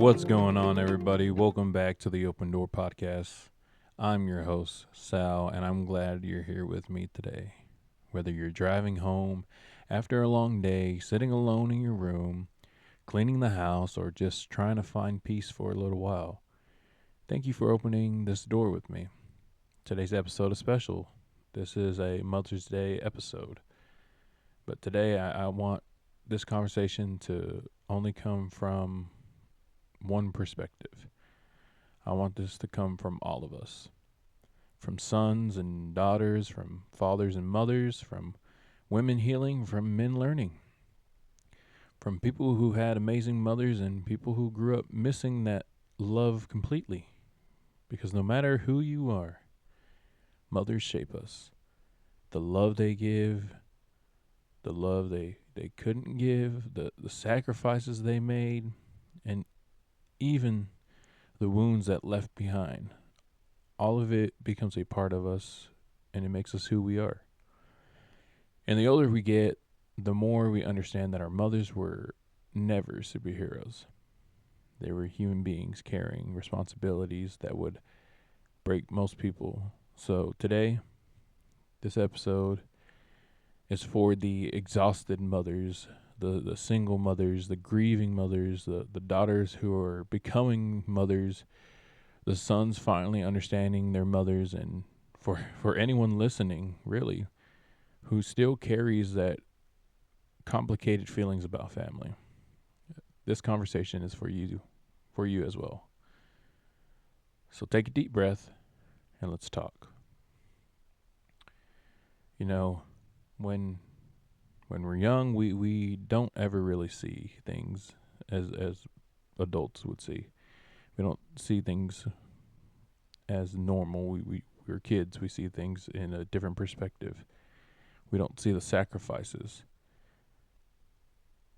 What's going on, everybody? Welcome back to the Open Door podcast. I'm your host, Sal, and I'm glad you're here with me today. Whether you're driving home after a long day, sitting alone in your room, cleaning the house, or just trying to find peace for a little while, thank you for opening this door with me. Today's episode is special. This is a Mother's Day episode. But today I want this conversation to only come from one perspective. I want this to come from all of us, from sons and daughters, from fathers and mothers, from women healing, from men learning, from people who had amazing mothers and people who grew up missing that love completely. Because no matter who you are, mothers shape us. The love they give, the love they couldn't give, the sacrifices they made, and even the wounds that left behind. All of it becomes a part of us and it makes us who we are. And the older we get, the more we understand that our mothers were never superheroes. They were human beings carrying responsibilities that would break most people. So today, this episode is for the exhausted mothers, the single mothers, the grieving mothers, the daughters who are becoming mothers, the sons finally understanding their mothers, and for anyone listening, really, who still carries that complicated feelings about family. This conversation is for you as well. So take a deep breath and let's talk. You know, when we're young, we don't ever really see things as adults would see. We don't see things as normal. We're kids. We see things in a different perspective. We don't see the sacrifices.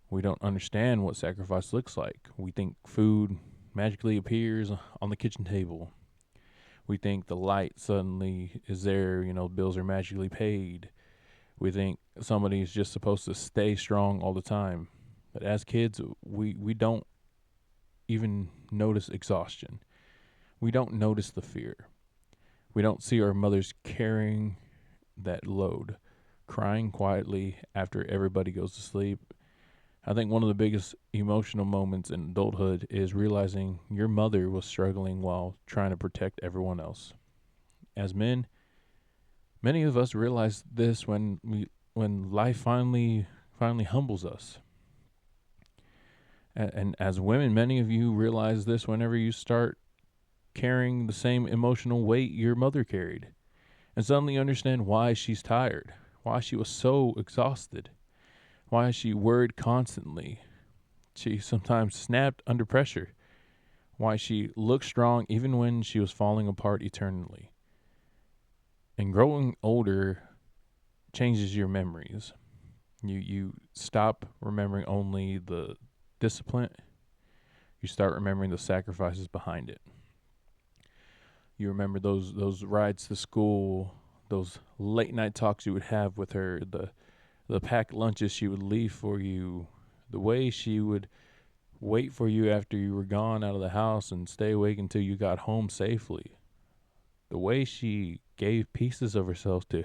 We don't understand what sacrifice looks like. We think food magically appears on the kitchen table. We think the light suddenly is there, bills are magically paid. We think somebody's just supposed to stay strong all the time. But as kids, we don't even notice exhaustion. We don't notice the fear. We don't see our mothers carrying that load, crying quietly after everybody goes to sleep. I think one of the biggest emotional moments in adulthood is realizing your mother was struggling while trying to protect everyone else. As men, many of us realize this when life finally humbles us. And as women, many of you realize this whenever you start carrying the same emotional weight your mother carried, and suddenly understand why she's tired, why she was so exhausted, why she worried constantly. She sometimes snapped under pressure, why she looked strong even when she was falling apart eternally. And growing older changes your memories. You stop remembering only the discipline. You start remembering the sacrifices behind it. You remember those rides to school, those late night talks you would have with her, the packed lunches she would leave for you, the way she would wait for you after you were gone out of the house and stay awake until you got home safely. The way she gave pieces of herself to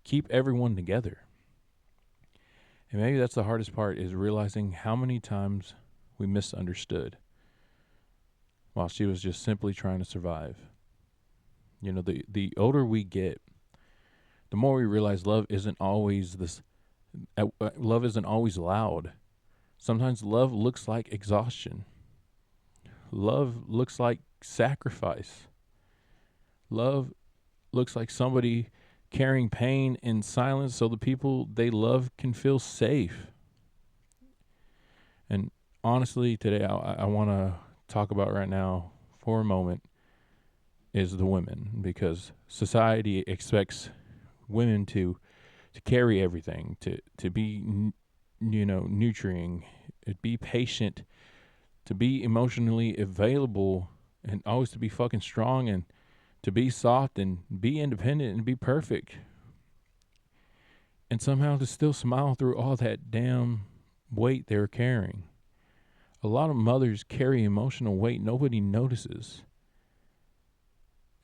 keep everyone together. And maybe that's the hardest part, is realizing how many times we misunderstood while she was just simply trying to survive. The older we get, the more we realize love isn't always loud. Sometimes love looks like exhaustion. Love looks like sacrifice. Love looks like somebody carrying pain in silence so the people they love can feel safe. And honestly, today I want to talk about right now for a moment is the women, because society expects women to carry everything, to be nurturing, be patient, to be emotionally available, and always to be fucking strong, and to be soft and be independent and be perfect, and somehow to still smile through all that damn weight they're carrying. A lot of mothers carry emotional weight nobody notices.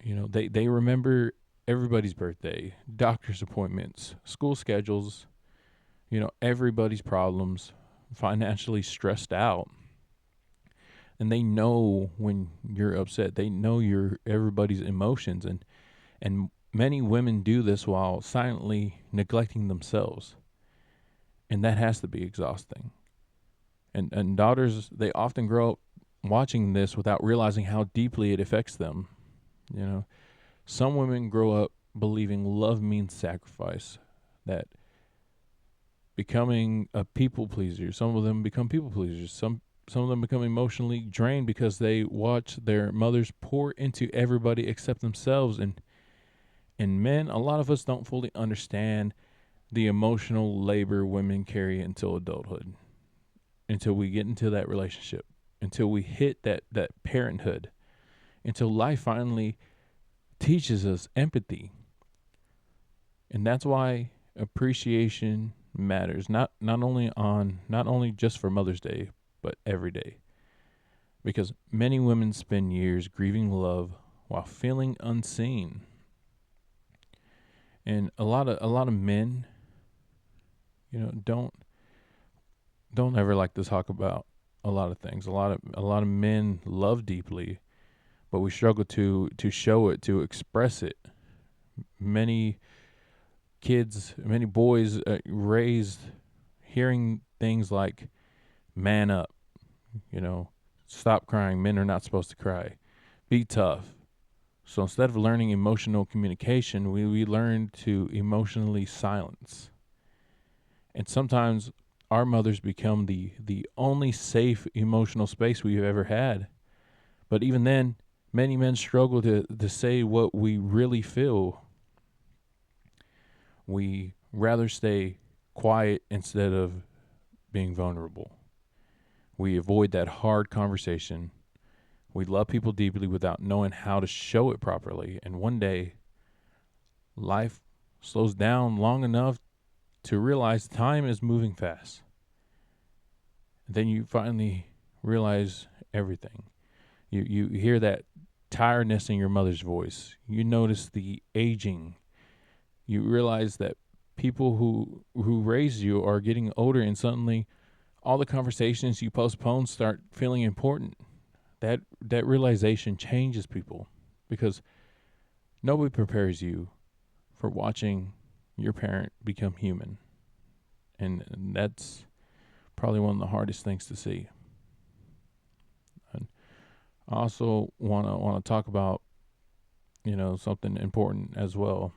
They remember everybody's birthday, doctor's appointments, school schedules, everybody's problems, financially stressed out. And they know when you're upset. They know your everybody's emotions, and many women do this while silently neglecting themselves. And that has to be exhausting. And daughters, they often grow up watching this without realizing how deeply it affects them. You know, some women grow up believing love means sacrifice, that becoming a people pleaser. Some of them become people pleasers. Some of them become emotionally drained because they watch their mothers pour into everybody except themselves. And men, a lot of us don't fully understand the emotional labor women carry until adulthood, until we get into that relationship, until we hit that parenthood, until life finally teaches us empathy. And that's why appreciation matters, not only just for Mother's Day, but every day. Because many women spend years grieving love while feeling unseen. And a lot of men, don't ever like to talk about a lot of things. A lot of men love deeply, but we struggle to show it, to express it. Many kids, many boys raised hearing things like "man up," you know, "stop crying. Men are not supposed to cry. Be tough." So instead of learning emotional communication, we learn to emotionally silence. And sometimes our mothers become the only safe emotional space we've ever had. But even then, many men struggle to say what we really feel. We rather stay quiet instead of being vulnerable. We avoid that hard conversation. We love people deeply without knowing how to show it properly. And one day, life slows down long enough to realize time is moving fast. Then you finally realize everything. You hear that tiredness in your mother's voice. You notice the aging. You realize that people who raised you are getting older, and suddenly all the conversations you postponed start feeling important. That realization changes people, because nobody prepares you for watching your parent become human. And that's probably one of the hardest things to see. And I also want to talk about, something important as well.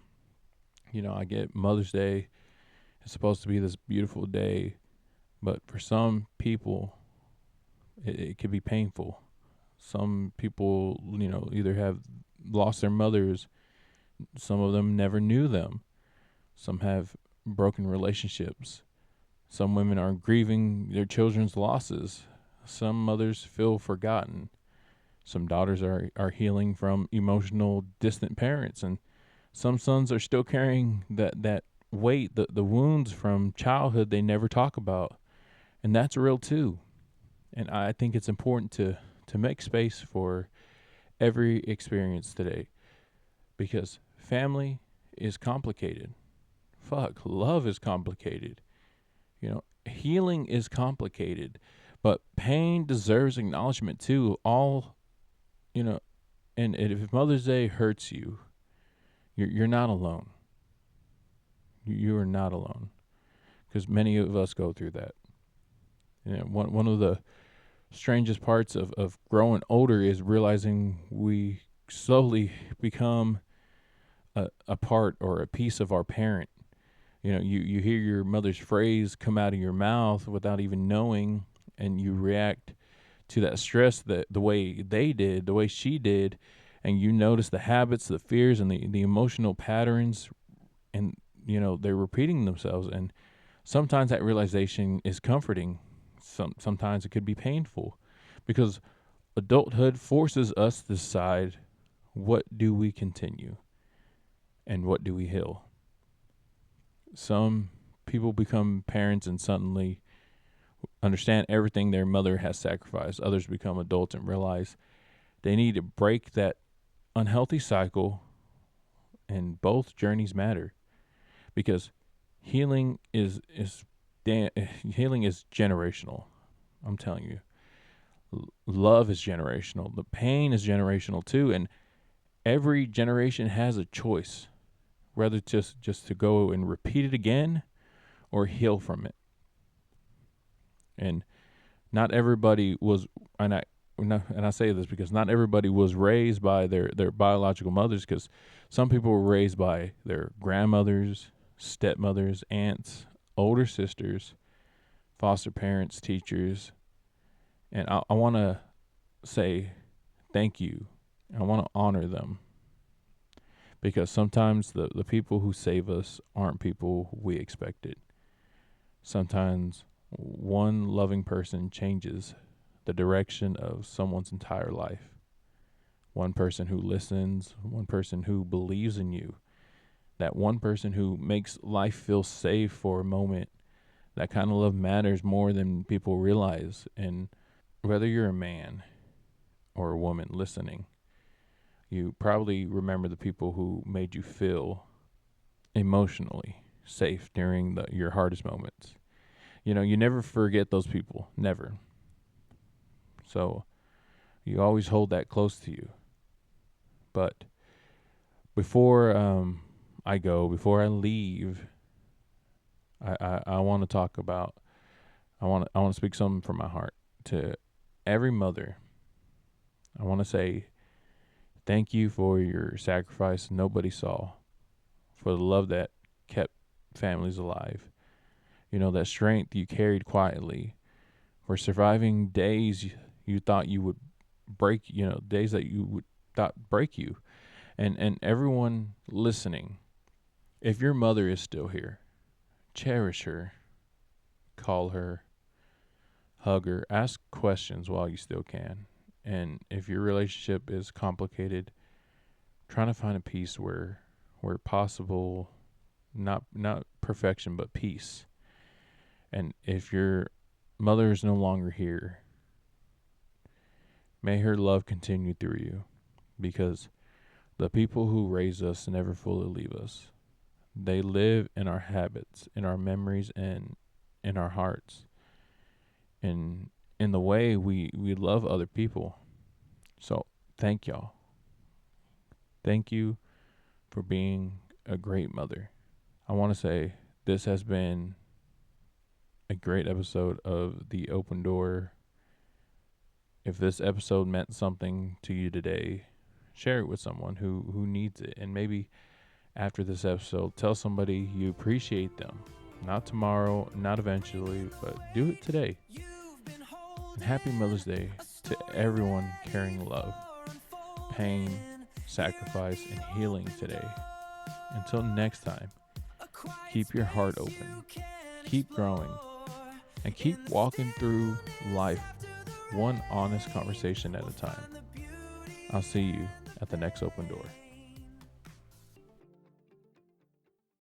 I get Mother's Day. It's supposed to be this beautiful day, but for some people, it can be painful. Some people, either have lost their mothers. Some of them never knew them. Some have broken relationships. Some women are grieving their children's losses. Some mothers feel forgotten. Some daughters are healing from emotional distant parents, and some sons are still carrying that weight, the wounds from childhood they never talk about. And that's real too. And I think it's important to make space for every experience today, because family is complicated. Fuck, love is complicated. Healing is complicated, but pain deserves acknowledgement too. You know, and if Mother's Day hurts you, you're not alone. You are not alone, because many of us go through that. One of the strangest parts of growing older is realizing we slowly become a part or a piece of our parent. You hear your mother's phrase come out of your mouth without even knowing, and you react to that stress the way they did, the way she did, and you notice the habits, the fears, and the emotional patterns, and they're repeating themselves. And sometimes that realization is comforting. Sometimes it could be painful, because adulthood forces us to decide, what do we continue and what do we heal. Some people become parents and suddenly understand everything their mother has sacrificed. Others become adults and realize they need to break that unhealthy cycle, and both journeys matter because healing healing is generational. I'm telling you, love is generational. The pain is generational too, and every generation has a choice whether just to go and repeat it again or heal from it. And not everybody was, and I say this because not everybody was raised by their biological mothers, because some people were raised by their grandmothers, stepmothers, aunts, older sisters, foster parents, teachers. And I want to say thank you. I want to honor them because sometimes the people who save us aren't people we expected. Sometimes one loving person changes the direction of someone's entire life. One person who listens, one person who believes in you, that one person who makes life feel safe for a moment. That kind of love matters more than people realize. And whether you're a man or a woman listening, you probably remember the people who made you feel emotionally safe during your hardest moments. You never forget those people, never. So you always hold that close to you. But before I leave, I want to talk about, I want to speak something from my heart to every mother. I want to say thank you for your sacrifice nobody saw, for the love that kept families alive. That strength you carried quietly, for surviving days you thought you would break, days that you would thought break you. And everyone listening, if your mother is still here, cherish her, call her, hug her, ask questions while you still can. And if your relationship is complicated, trying to find a peace where possible, not perfection, but peace. And if your mother is no longer here, may her love continue through you, because the people who raise us never fully leave us. They live in our habits, in our memories, and in our hearts, and in the way we love other people. So thank y'all. Thank you for being a great mother. I want to say this has been a great episode of The Open Door. If this episode meant something to you today, share it with someone who needs it. And maybe after this episode, tell somebody you appreciate them. Not tomorrow, not eventually, but do it today. And happy Mother's Day to everyone carrying love, pain, sacrifice, and healing today. Until next time, keep your heart open, keep growing, and keep walking through life one honest conversation at a time. I'll see you at the next open door.